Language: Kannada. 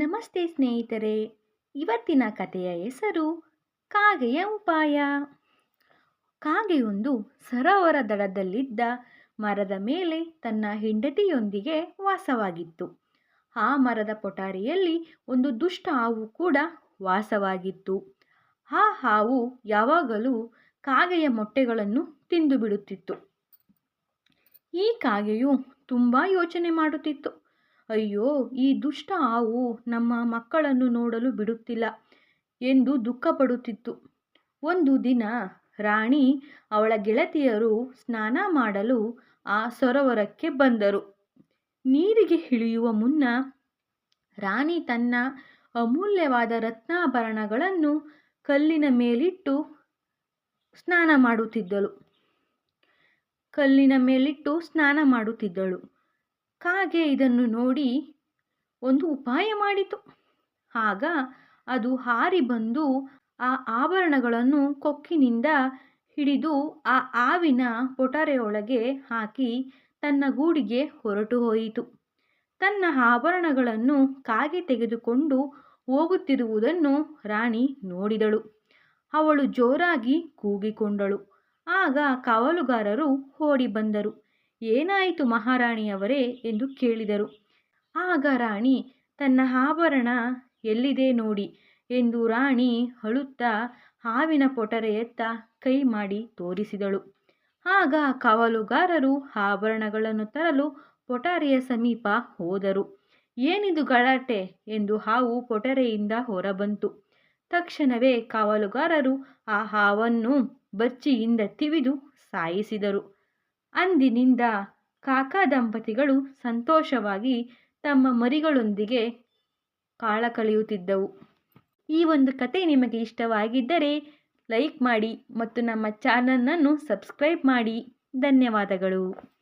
ನಮಸ್ತೆ ಸ್ನೇಹಿತರೆ. ಇವತ್ತಿನ ಕಥೆಯ ಹೆಸರು ಕಾಗೆಯ ಉಪಾಯ. ಕಾಗೆಯೊಂದು ಸರೋವರ ದಡದಲ್ಲಿದ್ದ ಮರದ ಮೇಲೆ ತನ್ನ ಹೆಂಡತಿಯೊಂದಿಗೆ ವಾಸವಾಗಿತ್ತು. ಆ ಮರದ ಪೊಟಾರಿಯಲ್ಲಿ ಒಂದು ದುಷ್ಟ ಹಾವು ಕೂಡ ವಾಸವಾಗಿತ್ತು. ಆ ಹಾವು ಯಾವಾಗಲೂ ಕಾಗೆಯ ಮೊಟ್ಟೆಗಳನ್ನು ತಿಂದು ಬಿಡುತ್ತಿತ್ತು. ಈ ಕಾಗೆಯು ತುಂಬ ಯೋಚನೆ ಮಾಡುತ್ತಿತ್ತು. ಅಯ್ಯೋ, ಈ ದುಷ್ಟ ಹಾವು ನಮ್ಮ ಮಕ್ಕಳನ್ನು ನೋಡಲು ಬಿಡುತ್ತಿಲ್ಲ ಎಂದು ದುಃಖಪಡುತ್ತಿತ್ತು. ಒಂದು ದಿನ ರಾಣಿ ಅವಳ ಗೆಳತಿಯರು ಸ್ನಾನ ಮಾಡಲು ಆ ಸರೋವರಕ್ಕೆ ಬಂದರು. ನೀರಿಗೆ ಇಳಿಯುವ ಮುನ್ನ ರಾಣಿ ತನ್ನ ಅಮೂಲ್ಯವಾದ ರತ್ನಾಭರಣಗಳನ್ನು ಕಲ್ಲಿನ ಮೇಲಿಟ್ಟು ಸ್ನಾನ ಮಾಡುತ್ತಿದ್ದಳು. ಕಾಗೆ ಇದನ್ನು ನೋಡಿ ಒಂದು ಉಪಾಯ ಮಾಡಿತು. ಆಗ ಅದು ಹಾರಿ ಬಂದು ಆ ಆಭರಣಗಳನ್ನು ಕೊಕ್ಕಿನಿಂದ ಹಿಡಿದು ಆ ಹಾವಿನ ಪೊಟರೆಯೊಳಗೆ ಹಾಕಿ ತನ್ನ ಗೂಡಿಗೆ ಹೊರಟು ಹೋಯಿತು. ತನ್ನ ಆಭರಣಗಳನ್ನು ಕಾಗೆ ತೆಗೆದುಕೊಂಡು ಹೋಗುತ್ತಿರುವುದನ್ನು ರಾಣಿ ನೋಡಿದಳು. ಅವಳು ಜೋರಾಗಿ ಕೂಗಿಕೊಂಡಳು. ಆಗ ಕಾವಲುಗಾರರು ಓಡಿ ಬಂದರು. ಏನಾಯಿತು ಮಹಾರಾಣಿಯವರೇ ಎಂದು ಕೇಳಿದರು. ಆಗ ರಾಣಿ ತನ್ನ ಆಭರಣ ಎಲ್ಲಿದೆ ನೋಡಿ ಎಂದು ರಾಣಿ ಅಳುತ್ತಾ ಹಾವಿನ ಪೊಟರೆಯತ್ತ ಕೈ ಮಾಡಿ ತೋರಿಸಿದಳು. ಆಗ ಕಾವಲುಗಾರರು ಆಭರಣಗಳನ್ನು ತರಲು ಪೊಟರೆಯ ಸಮೀಪ ಹೋದರು. ಏನಿದು ಗಲಾಟೆ ಎಂದು ಹಾವು ಪೊಟರೆಯಿಂದ ಹೊರಬಂತು. ತಕ್ಷಣವೇ ಕಾವಲುಗಾರರು ಆ ಹಾವನ್ನು ಬಚ್ಚಿಯಿಂದ ತಿವಿದು ಸಾಯಿಸಿದರು. ಅಂದಿನಿಂದ ಕಾಕಾ ದಂಪತಿಗಳು ಸಂತೋಷವಾಗಿ ತಮ್ಮ ಮರಿಗಳೊಂದಿಗೆ ಕಾಲ ಕಳೆಯುತ್ತಿದ್ದವು. ಈ ಒಂದು ಕತೆ ನಿಮಗೆ ಇಷ್ಟವಾಗಿದ್ದರೆ ಲೈಕ್ ಮಾಡಿ ಮತ್ತು ನಮ್ಮ ಚಾನಲನ್ನು ಸಬ್ಸ್ಕ್ರೈಬ್ ಮಾಡಿ. ಧನ್ಯವಾದಗಳು.